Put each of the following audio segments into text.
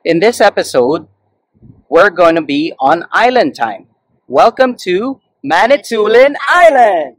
In this episode, we're going to be on island time. Welcome to Manitoulin Island!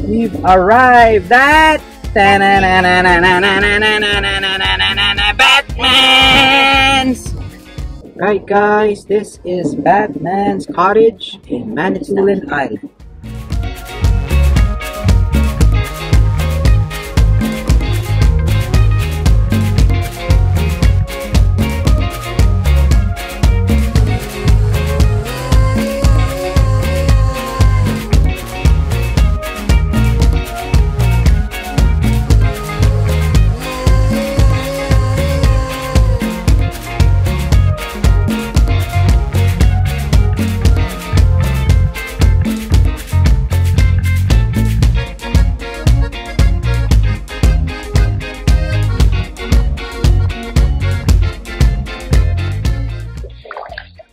We've arrived at Batman's! Right guys, this is Batman's Cottage in Manitoulin Island.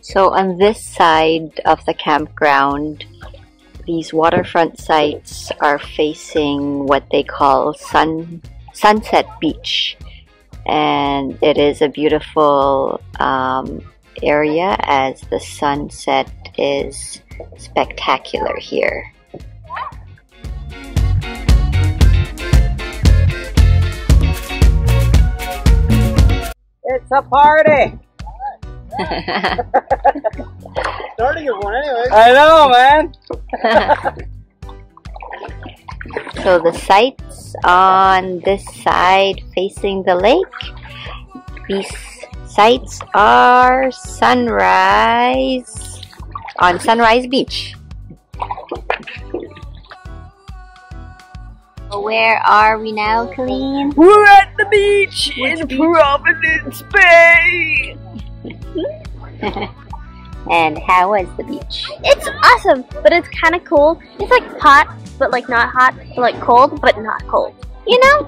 So on this side of the campground, these waterfront sites are facing what they call Sunset Beach. And it is a beautiful area as the sunset is spectacular here. It's a party! Starting of one anyway. I know, man! So the sites on this side facing the lake, these sites are on Sunrise Beach. Where are we now, Colleen? We're at the beach in Providence Bay! And how was the beach? It's awesome, but it's kind of cold. It's like hot, but like not hot. Like cold, but not cold. You know?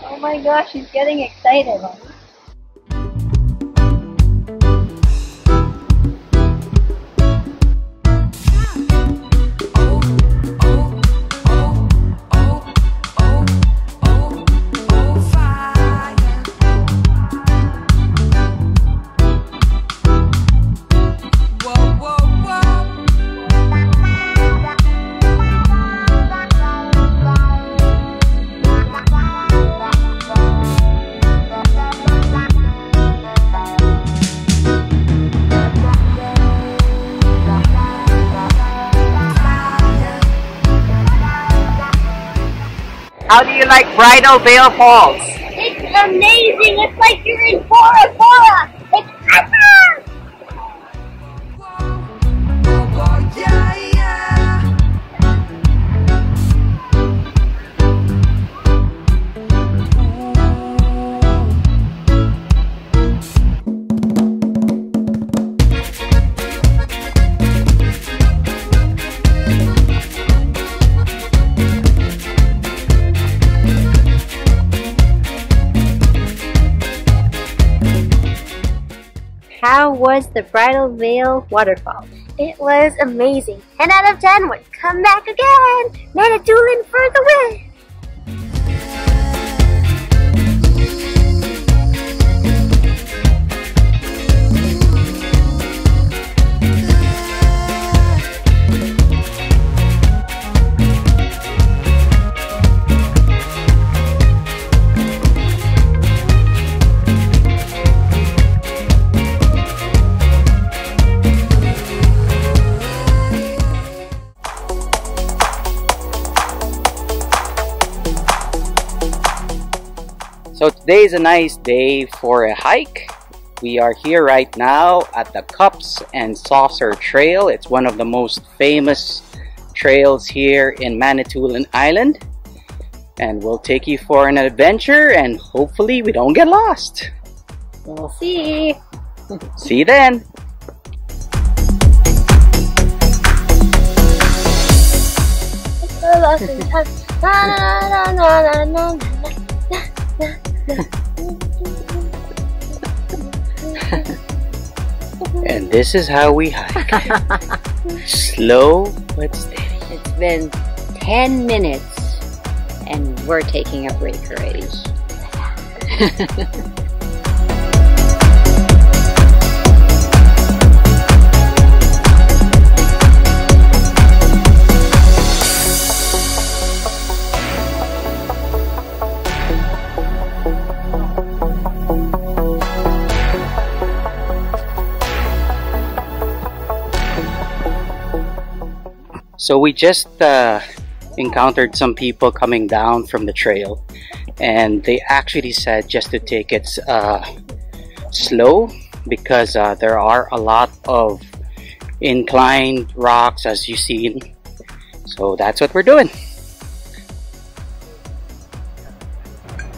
Oh my gosh, she's getting excited. How do you like Bridal Veil Falls? It's amazing. It's like you're in Bora Bora. It's awesome. How was the Bridal Veil waterfall? It was amazing. 10 out of 10 would come back again. Manitoulin for the win! So today is a nice day for a hike. We are here right now at the Cups and Saucer Trail. It's one of the most famous trails here in Manitoulin Island. And we'll take you for an adventure and hopefully we don't get lost. We'll see. See you then. And this is how we hike. Slow but steady. It's been 10 minutes and we're taking a break already. So we just encountered some people coming down from the trail, and they actually said just to take it slow because there are a lot of inclined rocks as you see. So that's what we're doing.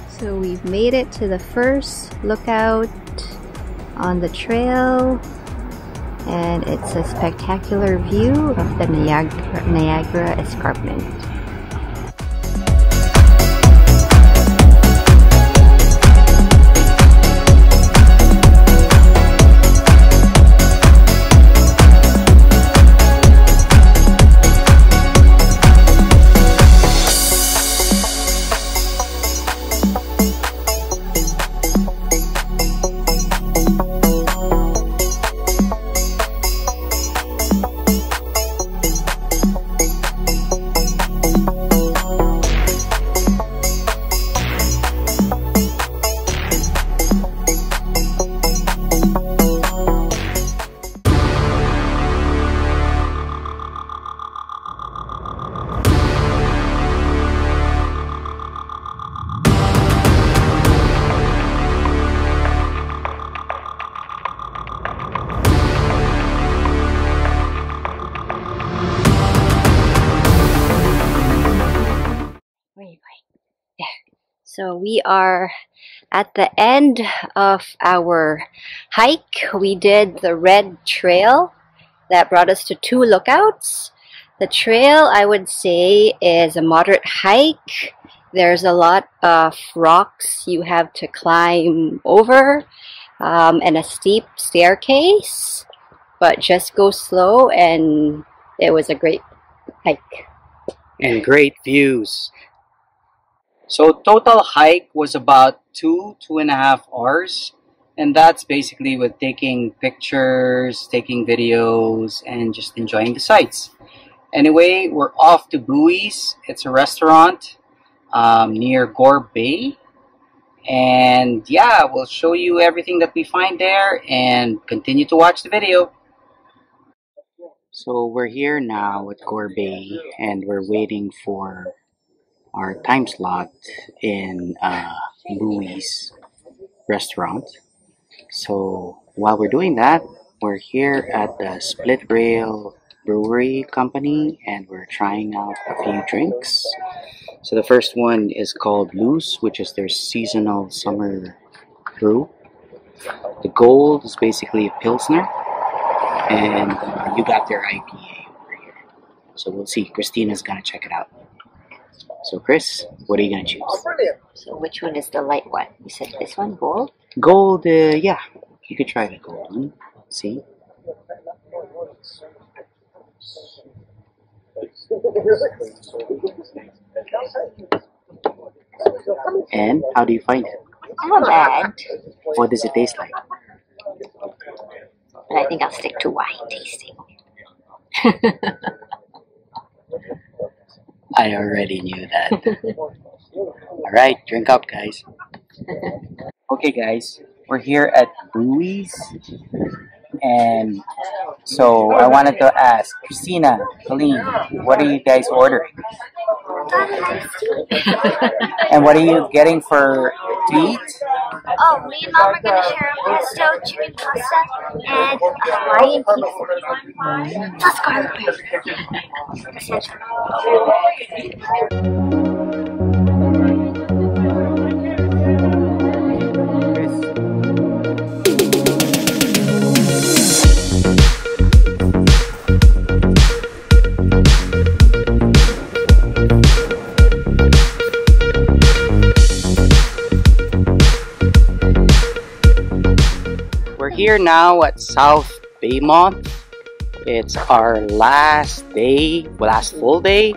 So we've made it to the first lookout on the trail, and it's a spectacular view of the Niagara Escarpment. So we are at the end of our hike. We did the red trail that brought us to 2 lookouts. The trail, I would say, is a moderate hike. There's a lot of rocks you have to climb over and a steep staircase, but just go slow, and it was a great hike. And great views. So total hike was about 2.5 hours, and that's basically with taking pictures, taking videos, and just enjoying the sights. Anyway, we're off to Breweries. It's a restaurant near Gore Bay, and yeah, we'll show you everything that we find there and continue to watch the video. So we're here now at Gore Bay and we're waiting for our time slot in Louis restaurant. So while we're doing that, we're here at the Split Rail Brewery Company and we're trying out a few drinks. So the first one is called Loose, which is their seasonal summer brew. The Gold is basically a Pilsner, and you got their IPA over here. So we'll see. Christina's gonna check it out. So Chris, what are you gonna choose? So which one is the light one? You said this one, Gold? Gold, yeah. You could try the gold one. See? And how do you find it? Not bad, What does it taste like? but I think I'll stick to wine tasting. I already knew that. Alright, drink up, guys. Okay, guys, we're here at Breweries, and so I wanted to ask Christina, Colleen, what are you guys ordering? And what are you getting for to eat? Oh, me and Mom are gonna share a pesto chicken pasta and a Hawaiian pizza. Plus garlic bread. Essential. We're here now at South Baymont. It's our last day, last full day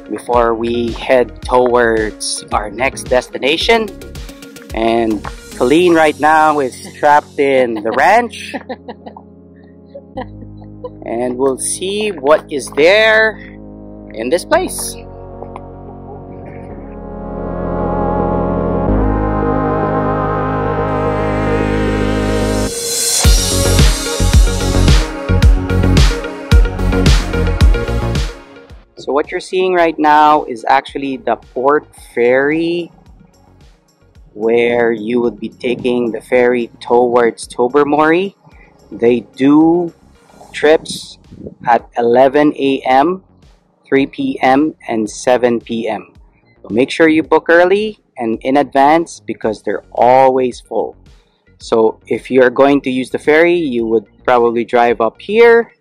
before we head towards our next destination. And Colleen right now is trapped in the ranch. And we'll see what is there in this place. So what you're seeing right now is actually the port ferry, where you would be taking the ferry towards Tobermory. They do trips at 11 a.m., 3 p.m., and 7 p.m. So make sure you book early and in advance because they're always full. So if you're going to use the ferry, you would probably drive up here.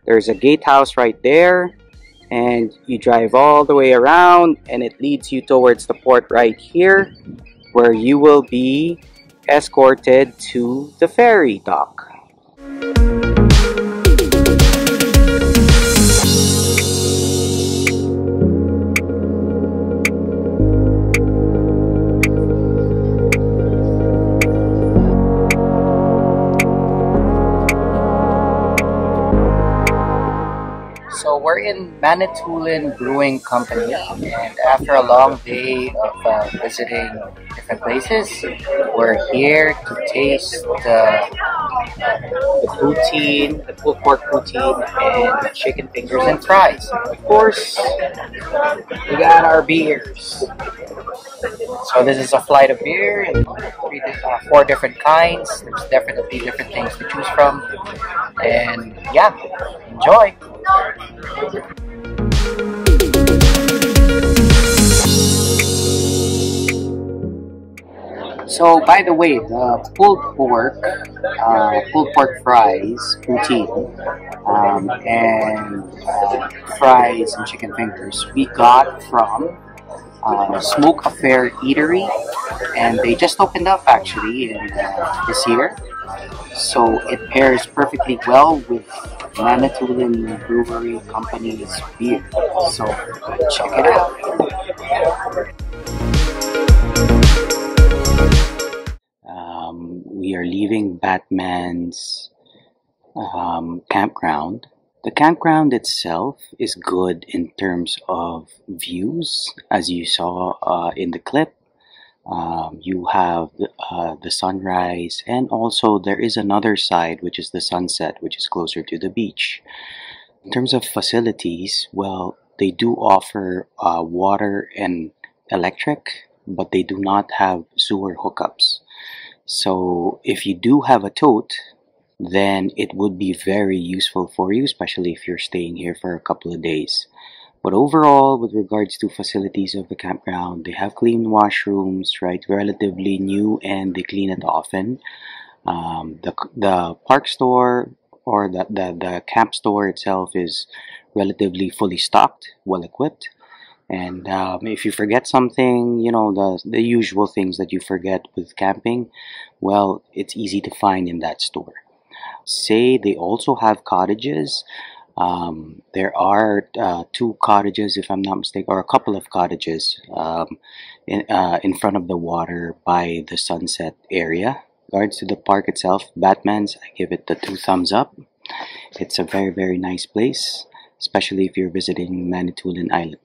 There's a gatehouse right there. And you drive all the way around and it leads you towards the port right here, where you will be escorted to the ferry dock. So we're in Manitoulin Brewing Company, and after a long day of visiting different places, we're here to taste the poutine, the pulled pork poutine, and the chicken fingers and fries. Of course, we got our beers. So this is a flight of beer, and four different kinds. There's definitely different things to choose from, and yeah, enjoy. So, by the way, the pulled pork fries, poutine, and fries and chicken fingers we got from Smoke Affair Eatery, and they just opened up actually in this year. So it pairs perfectly well with Manitoulin Brewery Company's beer. So check it out. We are leaving Batman's campground. The campground itself is good in terms of views, as you saw in the clip. You have the sunrise, and also there is another side which is the sunset, which is closer to the beach. In terms of facilities, well, they do offer water and electric, but they do not have sewer hookups. So if you do have a tote, then it would be very useful for you, especially if you're staying here for a couple of days. But overall, with regards to facilities of the campground, they have clean washrooms, right? Relatively new, and they clean it often. The park store or the camp store itself is relatively fully stocked, well equipped. And if you forget something, you know, the usual things that you forget with camping, well, it's easy to find in that store. Say they also have cottages. There are two cottages, if I'm not mistaken, or a couple of cottages in front of the water by the sunset area. Regards to the park itself, Batman's, I give it the two thumbs up. It's a very, very nice place, especially if you're visiting Manitoulin Island.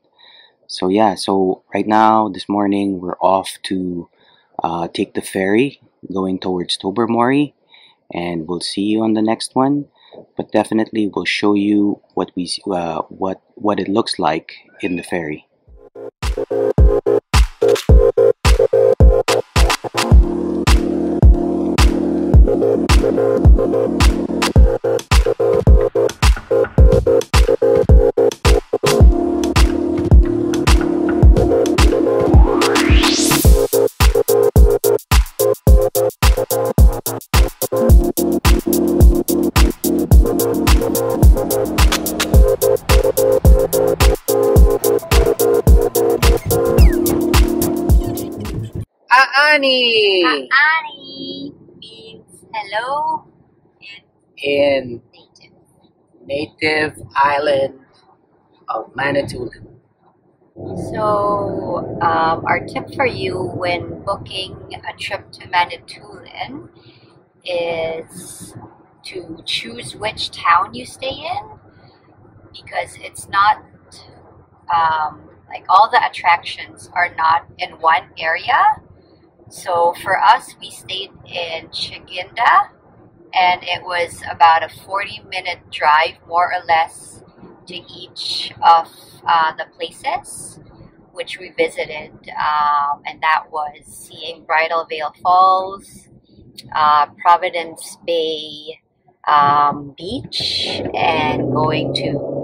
So yeah, so right now, this morning, we're off to take the ferry going towards Tobermory, and we'll see you on the next one. But definitely, we'll show you what it looks like in the ferry. Aani! Ani means hello In native. native island of Manitoulin. So, our tip for you when booking a trip to Manitoulin is to choose which town you stay in, because it's not like all the attractions are not in one area. So for us, we stayed in Chiginda, and it was about a 40-minute drive, more or less, to each of the places which we visited, and that was seeing Bridal Veil Falls, Providence Bay Beach, and going to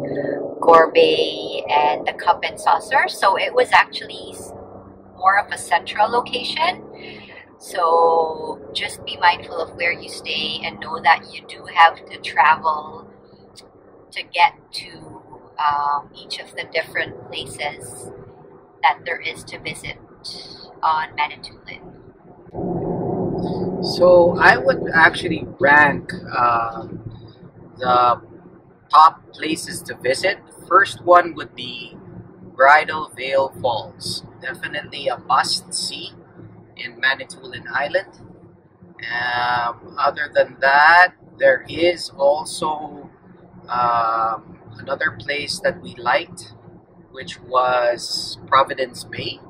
Gore Bay and the Cup and Saucer. So it was actually more of a central location. So just be mindful of where you stay and know that you do have to travel to get to each of the different places that there is to visit on Manitoulin. So I would actually rank the top places to visit. First one would be Bridal Veil Falls. Definitely a must-see in Manitoulin Island. Other than that, there is also another place that we liked, which was Providence Bay.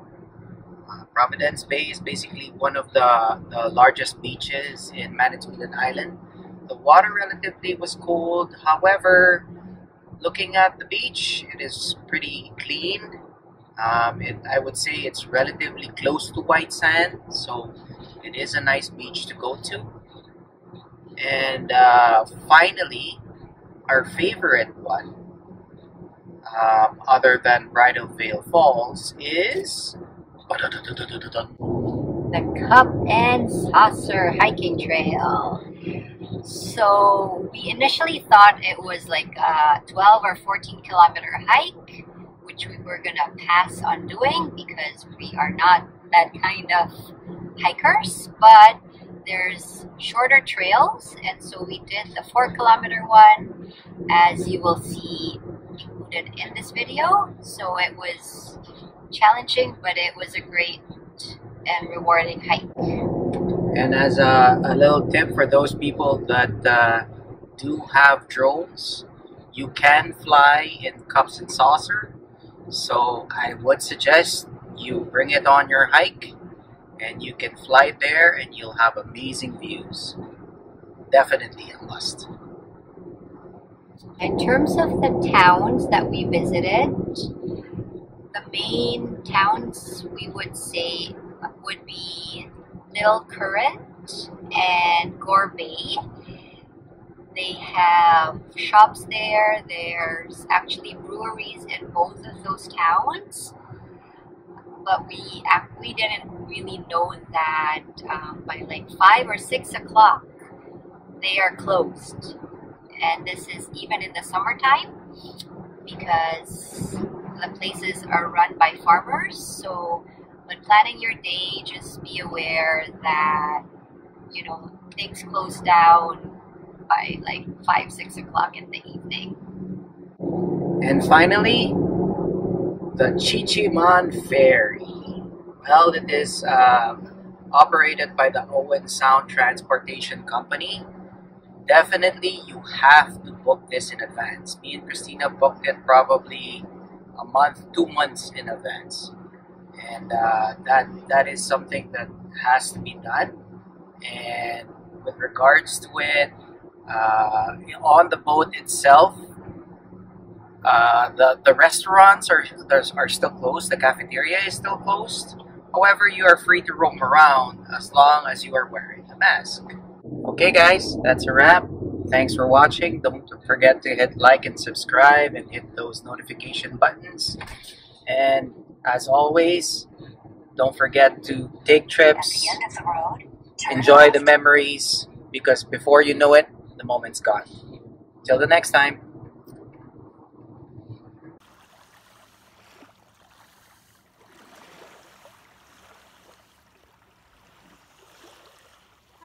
Providence Bay is basically one of the largest beaches in Manitoulin Island. The water relatively was cold. However, looking at the beach, it is pretty clean. I would say it's relatively close to white sand, so it is a nice beach to go to. And finally, our favorite one, other than Bridal Veil Falls, is The Cup and Saucer hiking trail. So we initially thought it was like a 12 or 14 kilometer hike, which we were gonna pass on doing because we are not that kind of hikers, but there's shorter trails, and so we did the 4 kilometer one, as you will see included in this video. So it was challenging, but it was a great and rewarding hike. And as a little tip for those people that do have drones, you can fly in Cups and Saucer. So I would suggest you bring it on your hike, and you can fly there and you'll have amazing views. Definitely a must. In terms of the towns that we visited, the main towns we would say would be Little Current and Gore Bay. They have shops there. There's actually breweries in both of those towns. But we didn't really know that by like 5 or 6 o'clock they are closed. And this is even in the summertime because the places are run by farmers. So when planning your day, just be aware that, you know, things close down by like 5, 6 o'clock in the evening. And finally, the Chichiman Ferry. Well, it is operated by the Owen Sound Transportation Company. Definitely, you have to book this in advance. Me and Christina booked it probably a month, 2 months in advance, and that is something that has to be done. And with regards to it, on the boat itself, the restaurants are still closed. The cafeteria is still closed. However, you are free to roam around as long as you are wearing a mask. Okay, guys, that's a wrap. Thanks for watching. Don't forget to hit like and subscribe and hit those notification buttons. And as always, don't forget to take trips, enjoy the memories, because before you know it, the moment's gone. Till the next time.